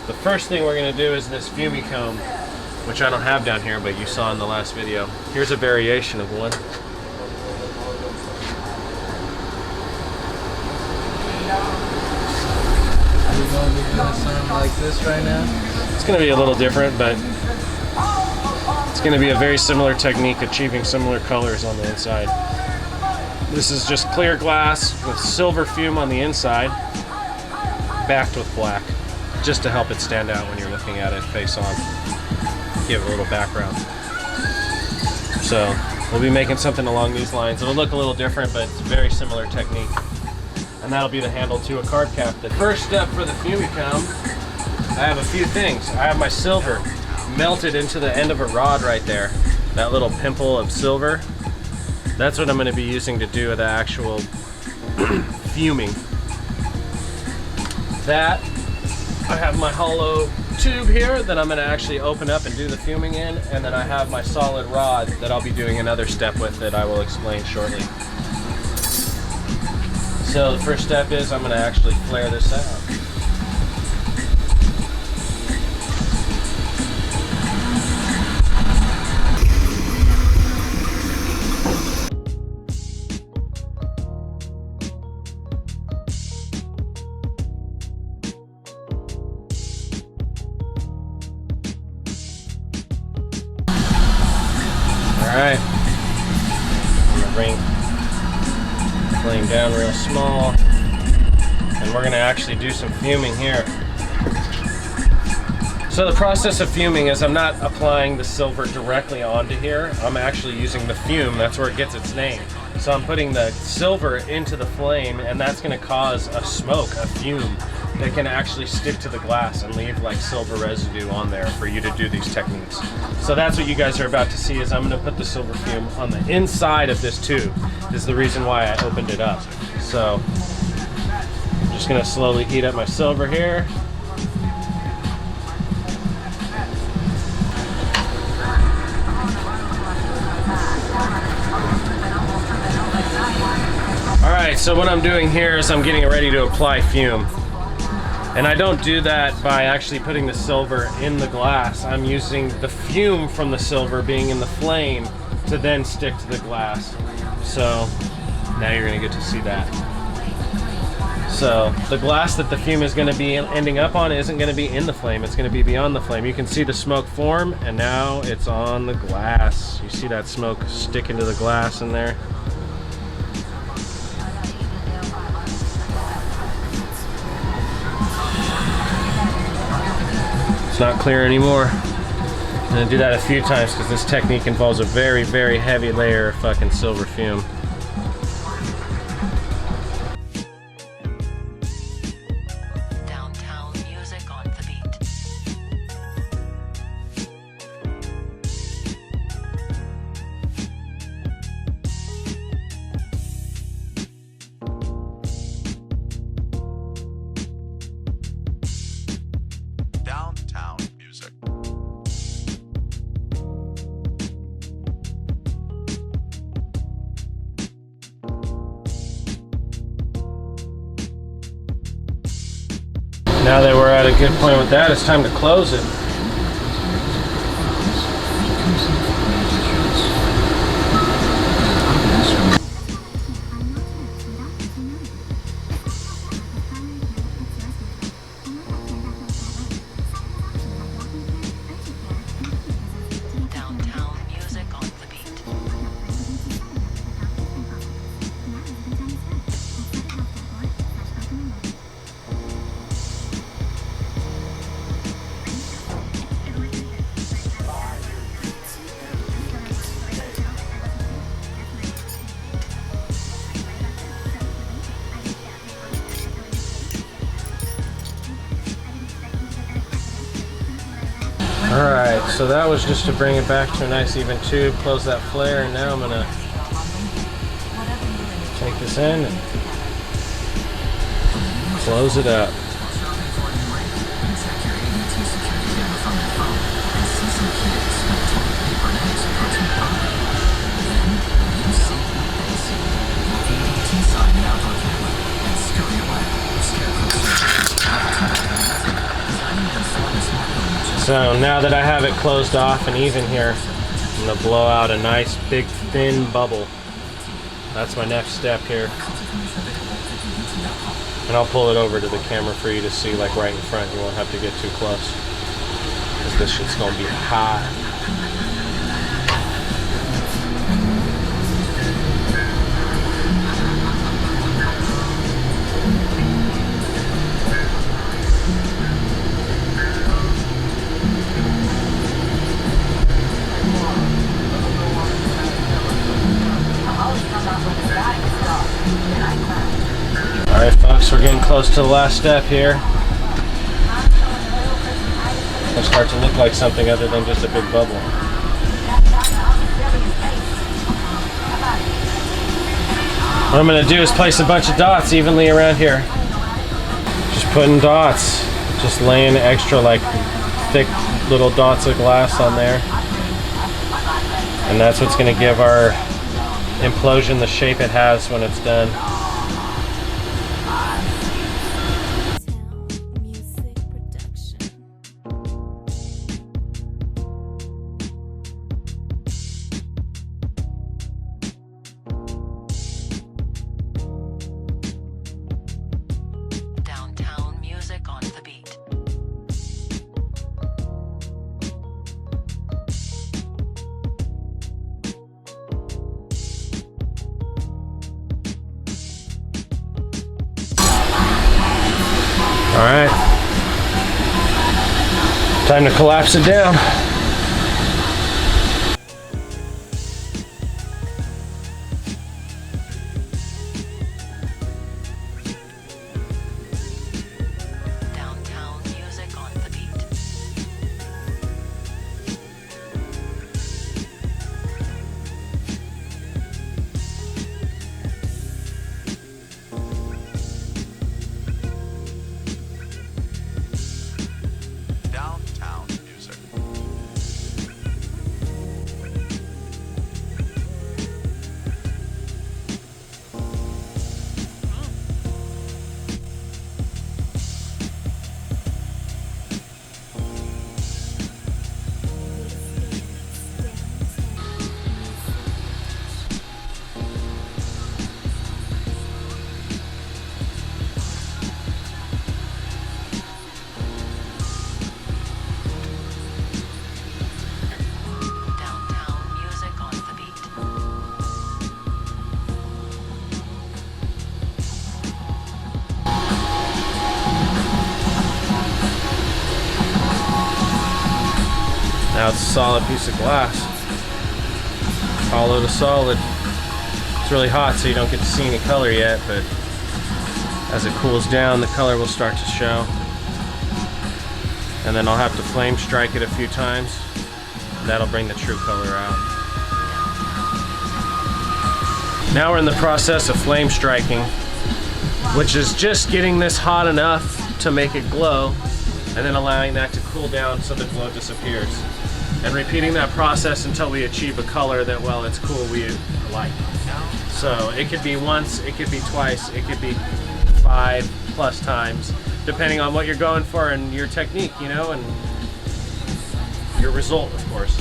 The first thing we're going to do is this fuming comb, which I don't have down here, but you saw in the last video. Here's a variation of one. Are you going to be doing something like this right now? It's going to be a little different, but it's going to be a very similar technique, achieving similar colors on the inside. This is just clear glass with silver fume on the inside, backed with black, just to help it stand out when you're looking at it face on. Give it a little background. So we'll be making something along these lines. It'll look a little different, but it's a very similar technique. And that'll be the handle to a card cap. The first step for the fuming comb, I have a few things. I have my silver melted into the end of a rod right there. That little pimple of silver. That's what I'm going to be using to do the actual fuming. That, I have my hollow tube here that I'm going to actually open up and do the fuming in, and then I have my solid rod that I'll be doing another step with that I will explain shortly. So the first step is I'm going to actually flare this out. Alright, I'm going to bring the flame down real small, and we're going to actually do some fuming here. So the process of fuming is I'm not applying the silver directly onto here, I'm actually using the fume, that's where it gets its name. So I'm putting the silver into the flame, and that's going to cause a smoke, a fume, that can actually stick to the glass and leave like silver residue on there for you to do these techniques. So that's what you guys are about to see, is I'm going to put the silver fume on the inside of this tube. This is the reason why I opened it up. So I'm just going to slowly heat up my silver here. Alright, so what I'm doing here is I'm getting ready to apply fume. And I don't do that by actually putting the silver in the glass. I'm using the fume from the silver being in the flame to then stick to the glass. So now you're going to get to see that. So the glass that the fume is going to be ending up on isn't going to be in the flame. It's going to be beyond the flame. You can see the smoke form, and now it's on the glass. You see that smoke sticking to the glass in there? It's not clear anymore. I'm gonna do that a few times because this technique involves a very, very heavy layer of fucking silver fume. Downtown music on the beat. Downtown music. Now that we're at a good point with that, it's time to close it. Downtown music on the beat. Alright, so that was just to bring it back to a nice even tube, close that flare, and now I'm gonna take this in and close it up. So now that I have it closed off and even here, I'm gonna blow out a nice big thin bubble. That's my next step here. And I'll pull it over to the camera for you to see, like right in front. You won't have to get too close, because this shit's gonna be hot. Alright folks, we're getting close to the last step here. It'll start to look like something other than just a big bubble. What I'm going to do is place a bunch of dots evenly around here. Just putting dots, just laying extra like thick little dots of glass on there. And that's what's going to give our implosion the shape it has when it's done. Downtown music on the beat. All right, time to collapse it down. Downtown music on the beat. Downtown music. Downtown music on the beat. Now it's a solid piece of glass, hollow to solid. It's really hot, so you don't get to see any color yet, but as it cools down, the color will start to show. And then I'll have to flame strike it a few times. That'll bring the true color out. Now we're in the process of flame striking, which is just getting this hot enough to make it glow, and then allowing that to cool down so the glow disappears. And repeating that process until we achieve a color that, while it's cool, we like. So it could be once, it could be twice, it could be 5+ times, depending on what you're going for and your technique, you know, and your result, of course.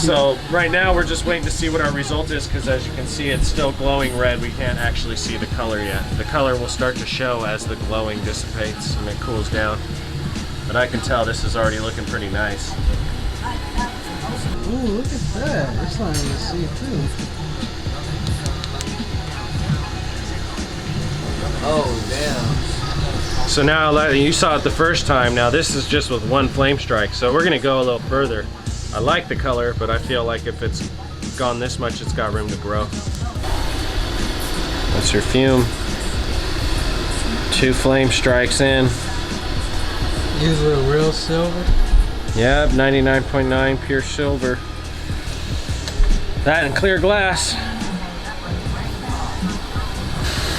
So right now we're just waiting to see what our result is, because as you can see, it's still glowing red. We can't actually see the color yet. The color will start to show as the glowing dissipates and it cools down. But I can tell this is already looking pretty nice. Ooh, look at that. It's starting to see through. Oh, damn. So now, you saw it the first time. Now this is just with one flame strike. So we're gonna go a little further. I like the color, but I feel like if it's gone this much, it's got room to grow. That's your fume. 2 flame strikes in. Use a real silver. Yep, 99.9 pure silver. That and clear glass.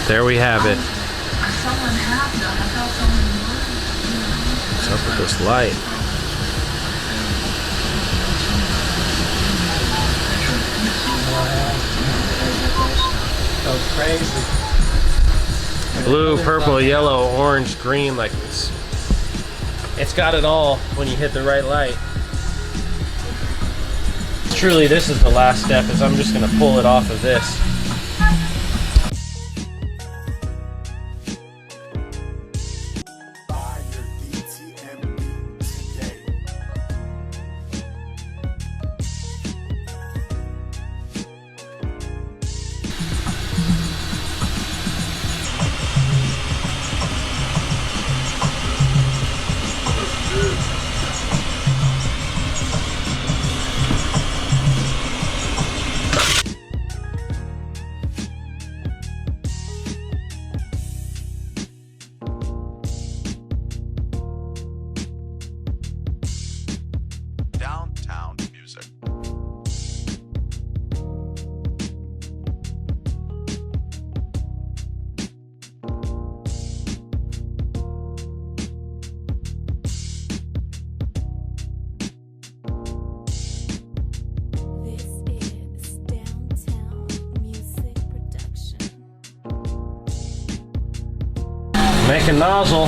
There we have it. What's up with this light? Oh, crazy. Blue, purple, yellow, orange, green, like it's got it all when you hit the right light. Truly, this is the last step, is I'm just gonna pull it off of this. Downtown music. This is Downtown Music Production. Make a nozzle.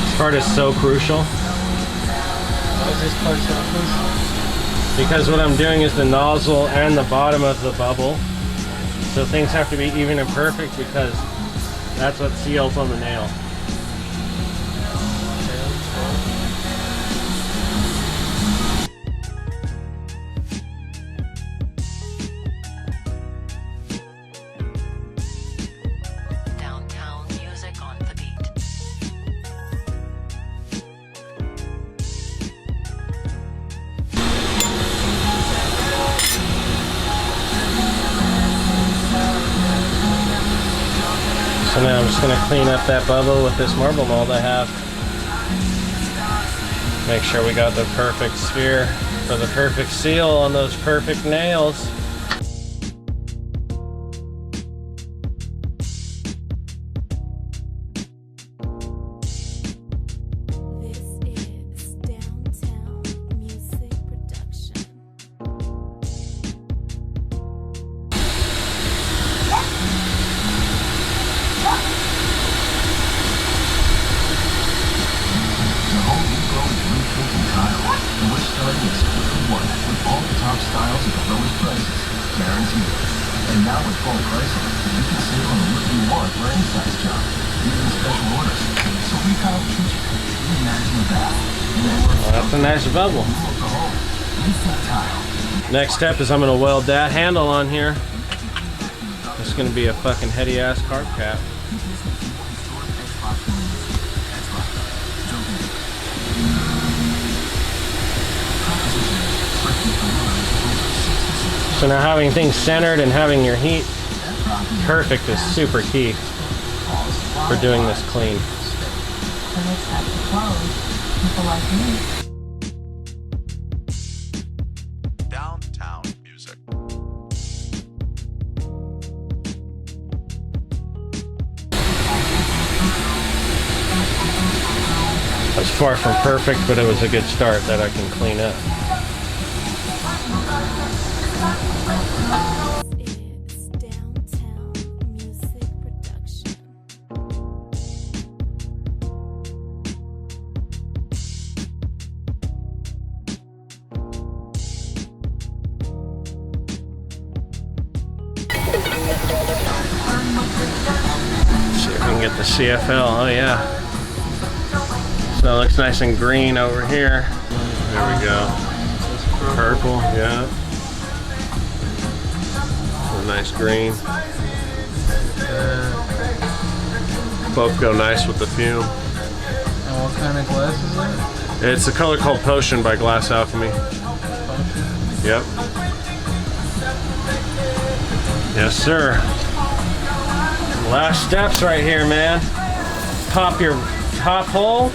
This part is so crucial. Why is this part so close? Because what I'm doing is the nozzle and the bottom of the bubble. So things have to be even and perfect, because that's what seals on the nail. Downtown music on the beat. So now I'm just going to clean up that bubble with this marble mold I have. Make sure we got the perfect sphere for the perfect seal on those perfect nails. This is Downtown Music Production. The Home Depot is rethinking tile, and we're starting at $6.1 with all the top styles at the lowest prices, guaranteed. And now with full pricing, you can save on the look you want for any size job, even special orders. So retile the kitchen, reimagine the bath, and then Well, that's a nice bubble. the home. Rethink tile. Next step is I'm going to weld that handle on here. It's going to be a fucking heady ass carb cap. So now having things centered and having your heat perfect is super key for doing this clean. So let's have to close. People like me. Downtown music. It's far from perfect, but it was a good start that I can clean up. This is Downtown Music Production. See if we can get the CFL. Oh yeah. So it looks nice and green over here. There we go. Purple, yeah. A nice green. Both go nice with the fume. And what kind of glass is it? It's a color called Potion by Glass Alchemy. Yep. Yes, sir. Last steps right here, man. Pop your top hole.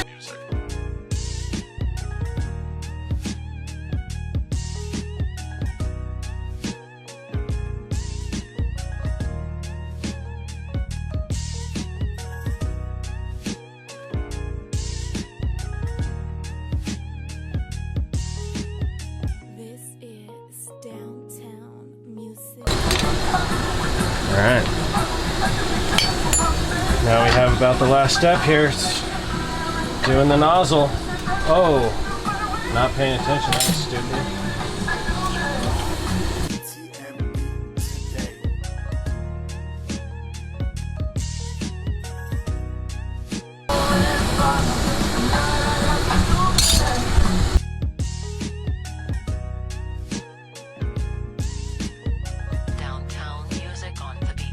Music. Alright. Now we have about the last step here. It's doing the nozzle. Oh, not paying attention. That was stupid. Downtown music on the beat.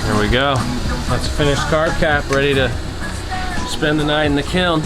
There we go. That's a finished carb cap, ready to spend the night in the kiln.